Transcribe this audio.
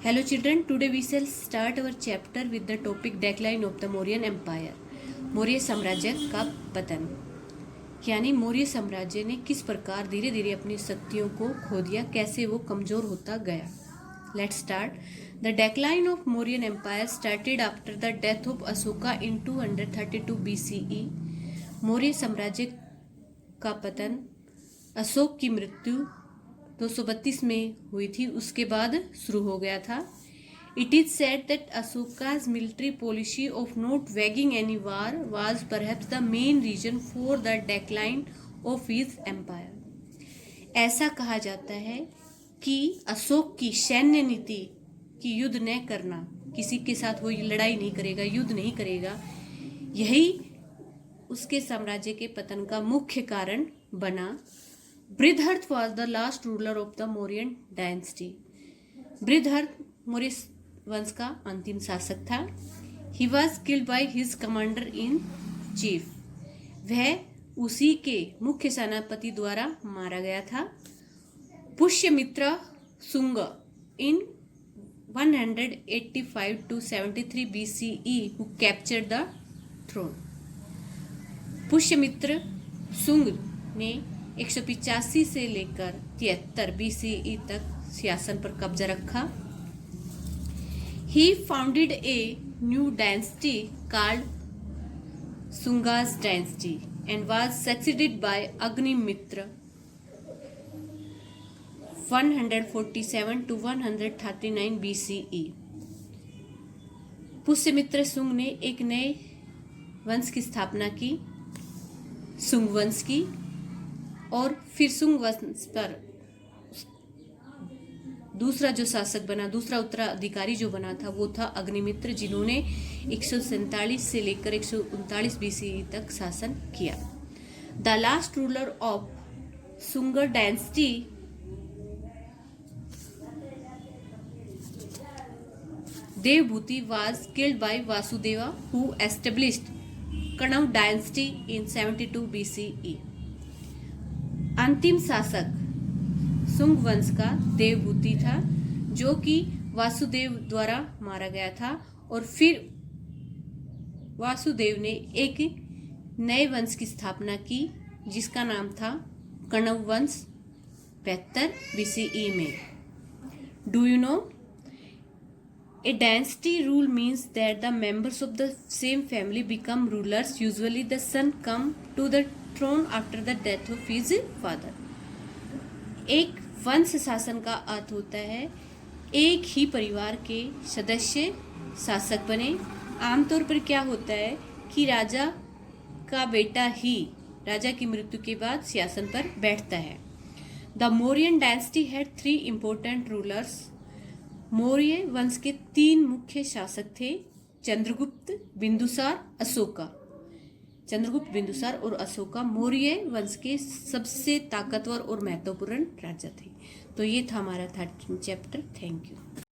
Hello children, today we shall start our chapter with the topic decline of the Mauryan Empire. Maurya साम्राज्य का पतन, यानी मौर्य साम्राज्य ने किस प्रकार धीरे धीरे अपनी शक्तियों को खो दिया, कैसे वो कमजोर होता गया. Let's start. The decline of Mauryan Empire started after the death of Ashoka in 232 BCE. Maurya साम्राज्य का पतन अशोक की मृत्यु 232 में हुई थी, उसके बाद शुरू हो गया था. It is said that Ashoka's military policy of not waging any war was perhaps the main reason for the decline of his empire. ऐसा कहा जाता है कि अशोक की सैन्य नीति की युद्ध न करना, किसी के साथ वो लड़ाई नहीं करेगा, युद्ध नहीं करेगा, यही उसके साम्राज्य के पतन का मुख्य कारण बना. Brihadratha was the last ruler of the Mauryan dynasty. Brihadratha Maurya वंश का अंतिम शासक था. He was killed by his commander in chief. वह उसी के मुख्य सेनापति द्वारा मारा गया था. Pushyamitra Shunga in 185 to 73 BCE who captured the throne. Pushyamitra Shunga ने 185 से लेकर 73 BCE तक सिंहासन पर कब्जा रखा. He founded a new dynasty called Shunga's dynasty and was succeeded by Agnimitra 147 to 139 BCE. Pushyamitra Shunga ने एक नए वंश की स्थापना की, शुंग वंश की, और फिर शुंग वंश पर दूसरा जो शासक बना, दूसरा उत्तराधिकारी जो बना था, वो था अग्निमित्र, जिन्होंने 147 से लेकर 139 BCE तक शासन किया. The last ruler of Shunga dynasty Devabhuti was killed by Vasudeva who established Kanva dynasty in 72 BCE. अंतिम शासक शुंग वंश का देवभूति था, जो कि वासुदेव द्वारा मारा गया था, और फिर वासुदेव ने एक नए वंश की स्थापना की जिसका नाम था कणव वंश 72 BCE में. Do you know? A dynasty rule means that the members of the same family become rulers. Usually the son come to the throne after the death of his father. एक वंश शासन का अर्थ होता है एक ही परिवार के सदस्य शासक बने. आमतौर पर क्या होता है कि राजा का बेटा ही राजा की मृत्यु के बाद सिंहासन पर बैठता है. The Mauryan dynasty had 3 important rulers. Maurya वंश के 3 मुख्य शासक थे, चंद्रगुप्त, बिंदुसार, अशोका. चंद्रगुप्त, बिंदुसार और अशोका मौर्य वंश के सबसे ताकतवर और महत्वपूर्ण राजा थे. तो ये था हमारा 13 चैप्टर. Thank you.